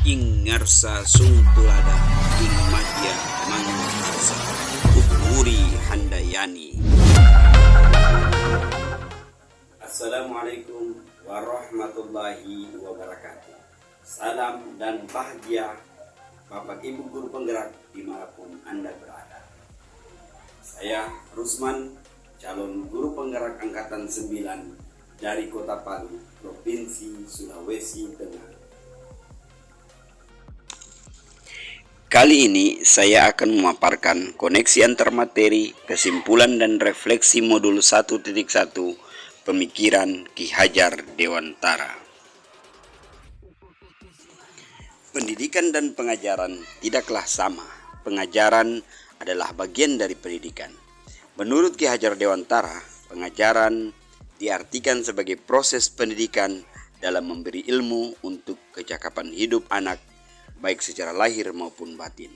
Ingarsa sungtulada ing madya mangarsa Ukuri handayani. Assalamualaikum warahmatullahi wabarakatuh. Salam dan bahagia Bapak Ibu guru penggerak dimanapun Anda berada. Saya Rusman, calon guru penggerak angkatan 9 dari Kota Palu, Provinsi Sulawesi Tengah. Kali ini saya akan memaparkan koneksi antar materi, kesimpulan dan refleksi modul 1.1 Pemikiran Ki Hajar Dewantara. Pendidikan dan pengajaran tidaklah sama. Pengajaran adalah bagian dari pendidikan. Menurut Ki Hajar Dewantara, pengajaran diartikan sebagai proses pendidikan dalam memberi ilmu untuk kecakapan hidup anak, baik secara lahir maupun batin.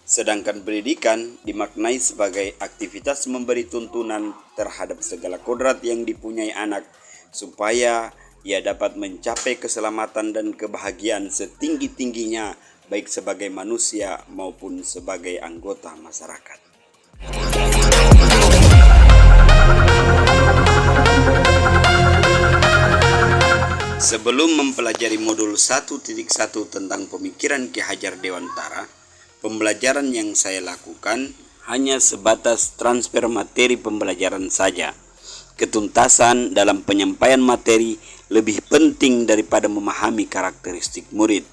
Sedangkan pendidikan dimaknai sebagai aktivitas memberi tuntunan terhadap segala kodrat yang dipunyai anak supaya ia dapat mencapai keselamatan dan kebahagiaan setinggi-tingginya baik sebagai manusia maupun sebagai anggota masyarakat. Sebelum mempelajari modul 1.1 tentang pemikiran Ki Hajar Dewantara, pembelajaran yang saya lakukan hanya sebatas transfer materi pembelajaran saja. Ketuntasan dalam penyampaian materi lebih penting daripada memahami karakteristik murid.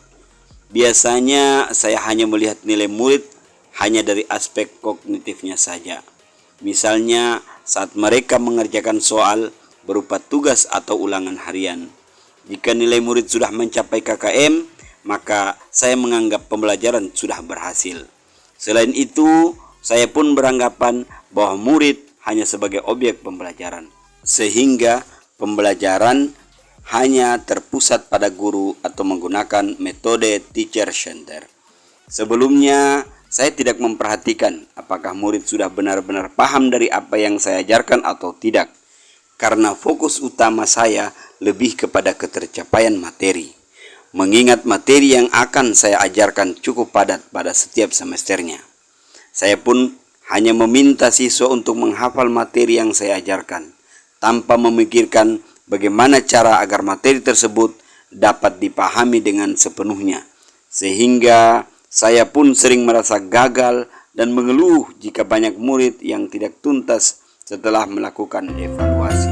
Biasanya saya hanya melihat nilai murid hanya dari aspek kognitifnya saja. Misalnya saat mereka mengerjakan soal berupa tugas atau ulangan harian. Jika nilai murid sudah mencapai KKM, maka saya menganggap pembelajaran sudah berhasil. Selain itu, saya pun beranggapan bahwa murid hanya sebagai objek pembelajaran, sehingga pembelajaran hanya terpusat pada guru atau menggunakan metode teacher center. Sebelumnya, saya tidak memperhatikan apakah murid sudah benar-benar paham dari apa yang saya ajarkan atau tidak, karena fokus utama saya lebih kepada ketercapaian materi. Mengingat materi yang akan saya ajarkan cukup padat pada setiap semesternya. Saya pun hanya meminta siswa untuk menghafal materi yang saya ajarkan, tanpa memikirkan bagaimana cara agar materi tersebut dapat dipahami dengan sepenuhnya. Sehingga saya pun sering merasa gagal dan mengeluh jika banyak murid yang tidak tuntas setelah melakukan evaluasi.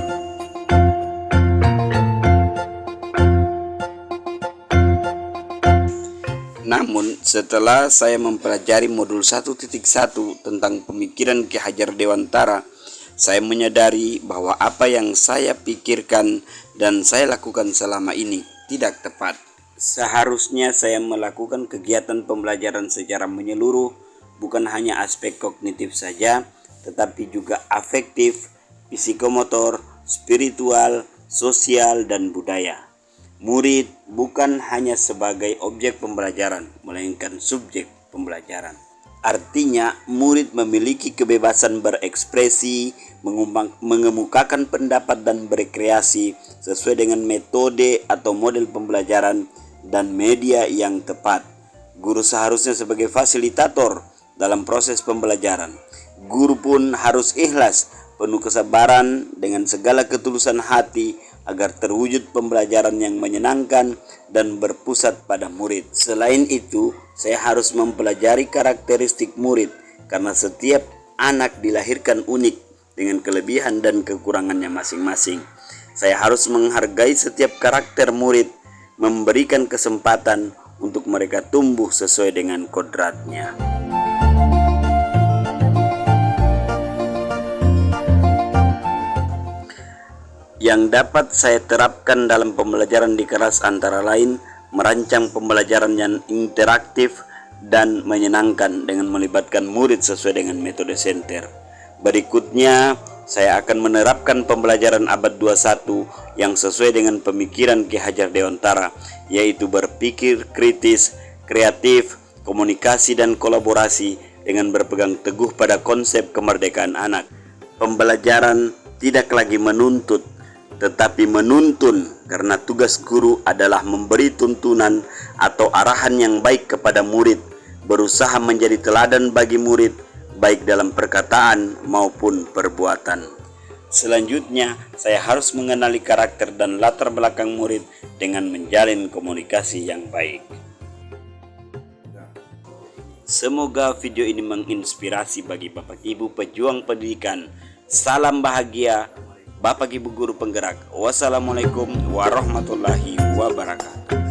Namun, setelah saya mempelajari modul 1.1 tentang pemikiran Ki Hajar Dewantara, saya menyadari bahwa apa yang saya pikirkan dan saya lakukan selama ini tidak tepat. Seharusnya saya melakukan kegiatan pembelajaran secara menyeluruh, bukan hanya aspek kognitif saja, tetapi juga afektif, psikomotor, spiritual, sosial, dan budaya. Murid bukan hanya sebagai objek pembelajaran, melainkan subjek pembelajaran. Artinya, murid memiliki kebebasan berekspresi, mengemukakan pendapat dan berkreasi sesuai dengan metode atau model pembelajaran dan media yang tepat. Guru seharusnya sebagai fasilitator dalam proses pembelajaran. Guru pun harus ikhlas, penuh kesabaran dengan segala ketulusan hati agar terwujud pembelajaran yang menyenangkan dan berpusat pada murid. Selain itu, saya harus mempelajari karakteristik murid karena setiap anak dilahirkan unik dengan kelebihan dan kekurangannya masing-masing. Saya harus menghargai setiap karakter murid, memberikan kesempatan untuk mereka tumbuh sesuai dengan kodratnya. Yang dapat saya terapkan dalam pembelajaran di kelas antara lain merancang pembelajaran yang interaktif dan menyenangkan dengan melibatkan murid sesuai dengan metode center. Berikutnya, saya akan menerapkan pembelajaran abad 21 yang sesuai dengan pemikiran Ki Hajar Dewantara, yaitu berpikir kritis, kreatif, komunikasi dan kolaborasi dengan berpegang teguh pada konsep kemerdekaan anak. Pembelajaran tidak lagi menuntut tetapi menuntun, karena tugas guru adalah memberi tuntunan atau arahan yang baik kepada murid, berusaha menjadi teladan bagi murid, baik dalam perkataan maupun perbuatan. Selanjutnya, saya harus mengenali karakter dan latar belakang murid dengan menjalin komunikasi yang baik. Semoga video ini menginspirasi bagi Bapak Ibu pejuang pendidikan. Salam bahagia, Bapak Ibu guru penggerak. Wassalamualaikum warahmatullahi wabarakatuh.